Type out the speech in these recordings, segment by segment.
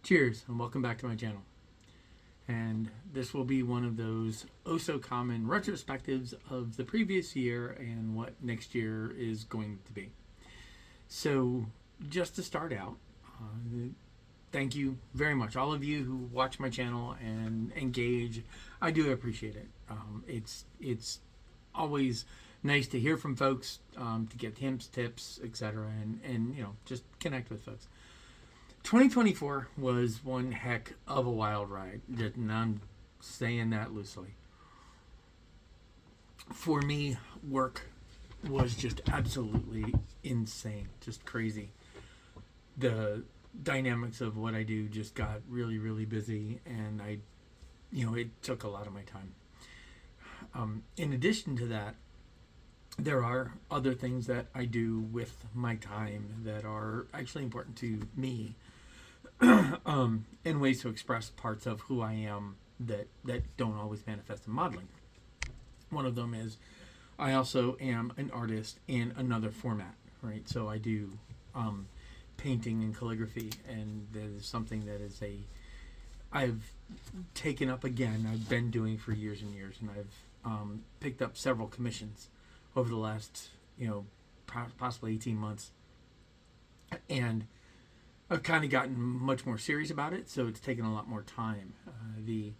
Cheers and welcome back to my channel. And this will be one of those oh so common retrospectives of the previous year and what next year is going to be. So, just to start out, thank you very much, all of you who watch my channel and engage. I do appreciate it. It's always nice to hear from folks, to get hints, tips, etc., and just connect with folks. 2024 was one heck of a wild ride, and I'm saying that loosely. For me, work was just absolutely insane, just crazy. The dynamics of what I do just got really, really busy, and it took a lot of my time. In addition to that, there are other things that I do with my time that are actually important to me, and ways to express parts of who I am that don't always manifest in modeling. One of them is I also am an artist in another format, right? So I do painting and calligraphy, and that is something that is I've taken up again. I've been doing for years and years, and I've picked up several commissions over the last possibly 18 months, and I've kind of gotten much more serious about it, so it's taken a lot more time. The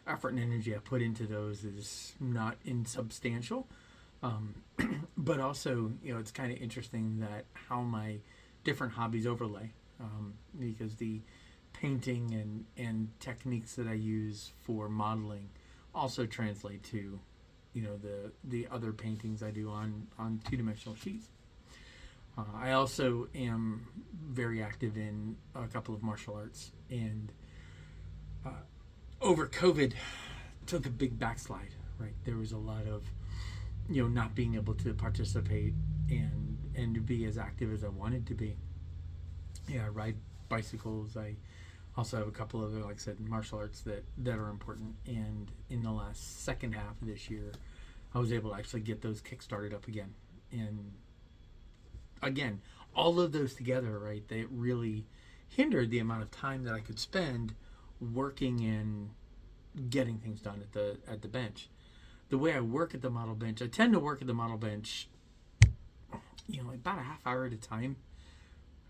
effort and energy I put into those is not insubstantial, but also, it's kind of interesting that how my different hobbies overlay, because the painting and techniques that I use for modeling also translate to, the other paintings I do on two-dimensional sheets. I also am very active in a couple of martial arts, and over COVID took a big backslide. Right, there was a lot of not being able to participate and to be as active as I wanted to be. Yeah, I ride bicycles. I also have a couple of, like I said, martial arts that are important. And in the last second half of this year, I was able to actually get those kick-started up again. And again, all of those together, right, they really hindered the amount of time that I could spend working and getting things done at the bench. The way I work at the model bench, I tend to work at the model bench, about a half hour at a time.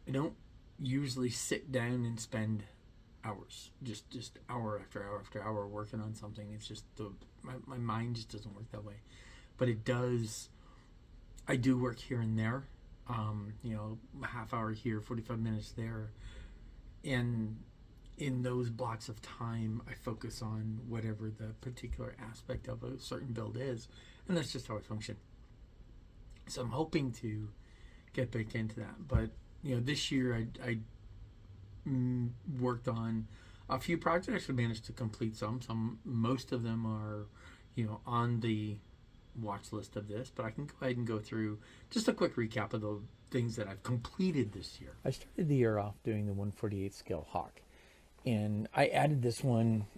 I don't usually sit down and spend hours, just hour after hour after hour working on something. It's just my mind just doesn't work that way. But it does. I do work here and there. A half hour here, 45 minutes there, and in those blocks of time, I focus on whatever the particular aspect of a certain build is, and that's just how I function. So I'm hoping to get back into that. But this year I worked on a few projects. I managed to complete some. Most of them are, on the watch list of this, but I can go ahead and go through just a quick recap of the things that I've completed this year. I started the year off doing the 148 scale Hawk, and I added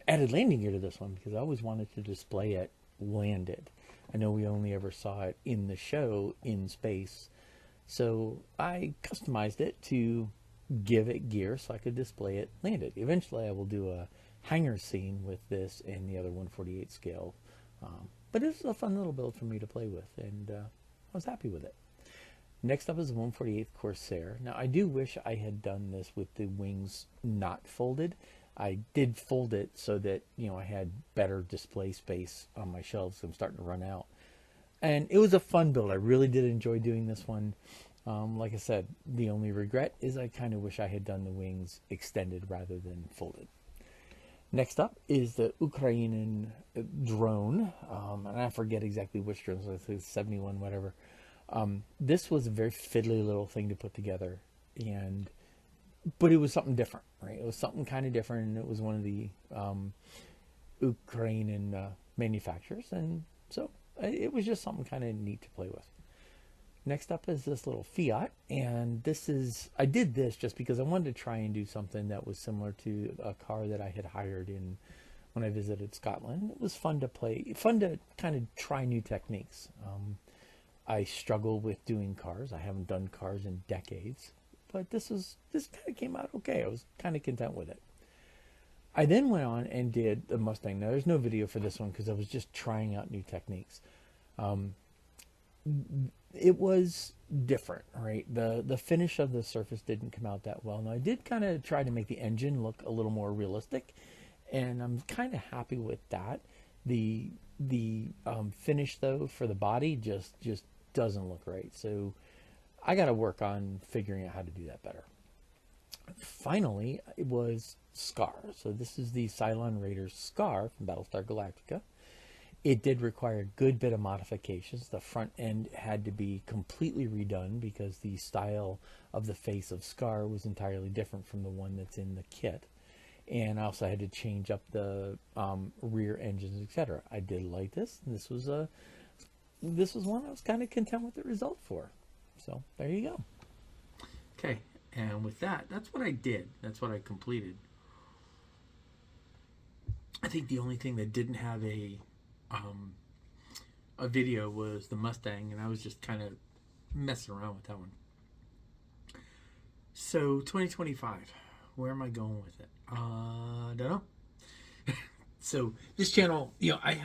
landing gear to this one because I always wanted to display it landed. I know we only ever saw it in the show in space, so I customized it to give it gear so I could display it landed. Eventually I will do a hangar scene with this and the other 148 scale, but it was a fun little build for me to play with, and I was happy with it. Next up is the 148th Corsair. Now, I do wish I had done this with the wings not folded. I did fold it so that, I had better display space on my shelves. I'm starting to run out. And it was a fun build. I really did enjoy doing this one. Like I said, the only regret is I kind of wish I had done the wings extended rather than folded. Next up is the Ukrainian drone, and I forget exactly which drone, so I think it's 71, whatever. This was a very fiddly little thing to put together, but it was something different, right? It was something kind of different, and it was one of the Ukrainian manufacturers, and so it was just something kind of neat to play with. Next up is this little Fiat, and I did this just because I wanted to try and do something that was similar to a car that I had hired when I visited Scotland. It was fun to play, fun to kind of try new techniques. I struggle with doing cars. I haven't done cars in decades, but this kind of came out okay. I was kind of content with it. I then went on and did the Mustang. Now, there's no video for this one because I was just trying out new techniques. Um, it was different, right? The finish of the surface didn't come out that well. Now, I did kind of try to make the engine look a little more realistic, and I'm kind of happy with that. The finish though for the body just doesn't look right. So I got to work on figuring out how to do that better. Finally, it was Scar. So this is the Cylon Raiders Scar from Battlestar Galactica. It did require a good bit of modifications. The front end had to be completely redone because the style of the face of Scar was entirely different from the one that's in the kit. And I also had to change up the rear engines, etc. I did like this. This was one I was kind of content with the result for. So there you go. Okay, and with that, that's what I did. That's what I completed. I think the only thing that didn't have a video was the Mustang, and I was just kind of messing around with that one. So 2025, where am I going with it? Don't know. So this channel, I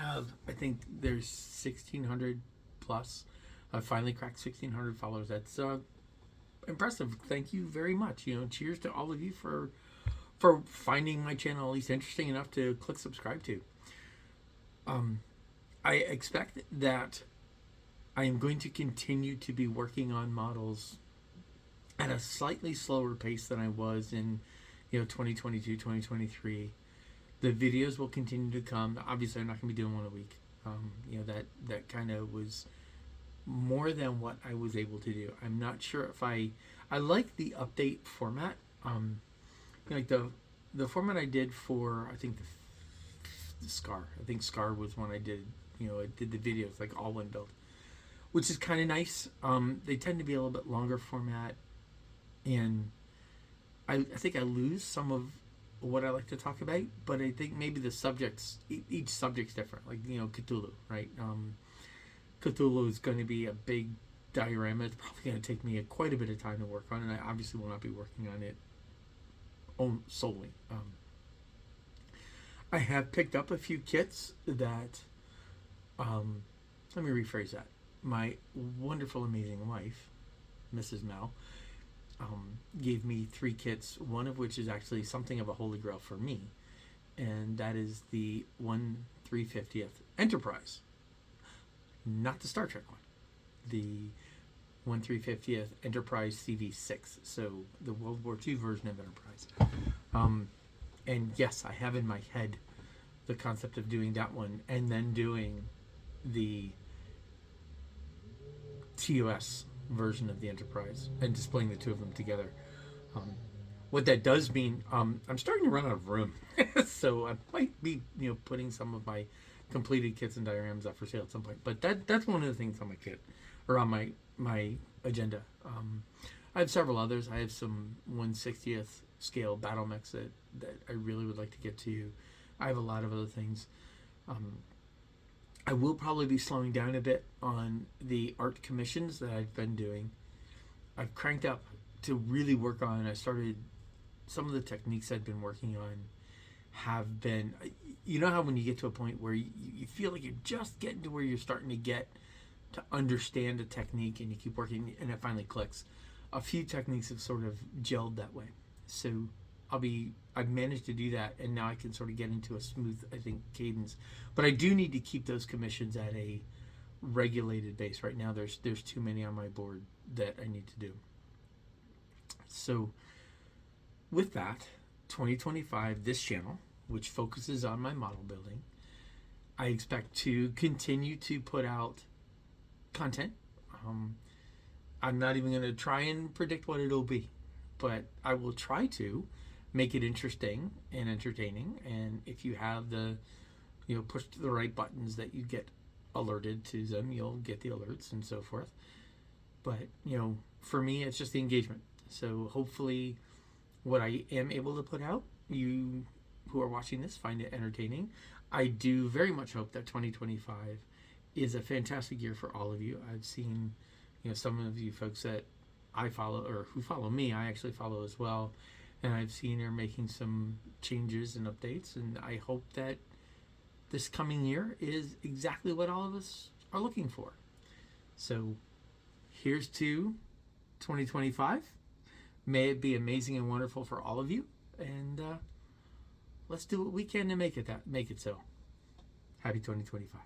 think there's 1,600 plus. I finally cracked 1,600 followers. That's impressive. Thank you very much. Cheers to all of you for finding my channel at least interesting enough to click subscribe to. I expect that I am going to continue to be working on models at a slightly slower pace than I was in 2022, 2023. The videos will continue to come. Obviously, I'm not going to be doing one a week. That kind of was more than what I was able to do. I'm not sure if I like the update format. Like the format I did for, I think the Scar. I think Scar was one I did. I did the videos like all one build, which is kind of nice. They tend to be a little bit longer format, and I think I lose some of what I like to talk about, but I think maybe the subjects, each subject's different. Like, Cthulhu, right? Cthulhu is going to be a big diorama. It's probably going to take me quite a bit of time to work on, and I obviously will not be working on it solely. I have picked up a few kits that, let me rephrase that. My wonderful, amazing wife, Mrs. Mel, gave me 3 kits, one of which is actually something of a holy grail for me, and that is the 1/350th Enterprise. Not the Star Trek one. The 1/350th Enterprise CV6, so the World War II version of Enterprise. And yes, I have in my head the concept of doing that one and then doing the TOS version of the Enterprise and displaying the two of them together. What that does mean, I'm starting to run out of room, so I might be putting some of my completed kits and dioramas up for sale at some point. But that's one of the things on my kit or on my agenda. I have several others. I have some 1/60th scale battle mechs that I really would like to get to. I have a lot of other things. I will probably be slowing down a bit on the art commissions that I've been doing. I've cranked up to really work on. I started some of the techniques I've been working on have been, how when you get to a point where you feel like you're just getting to where you're starting to get to understand a technique and you keep working and it finally clicks. A few techniques have sort of gelled that way. So I've managed to do that, and now I can sort of get into a smooth, I think, cadence. But I do need to keep those commissions at a regulated base. Right now there's too many on my board that I need to do. So with that, 2025, this channel, which focuses on my model building, I expect to continue to put out content. I'm not even going to try and predict what it'll be, but I will try to make it interesting and entertaining. And if you have push the right buttons that you get alerted to them, you'll get the alerts and so forth. But, for me, it's just the engagement. So hopefully what I am able to put out, you who are watching this find it entertaining. I do very much hope that 2025 is a fantastic year for all of you. I've seen, some of you folks that I follow or who follow me, I actually follow as well, and I've seen her making some changes and updates, and I hope that this coming year is exactly what all of us are looking for. So here's to 2025. May it be amazing and wonderful for all of you, and let's do what we can to make it so. Happy 2025.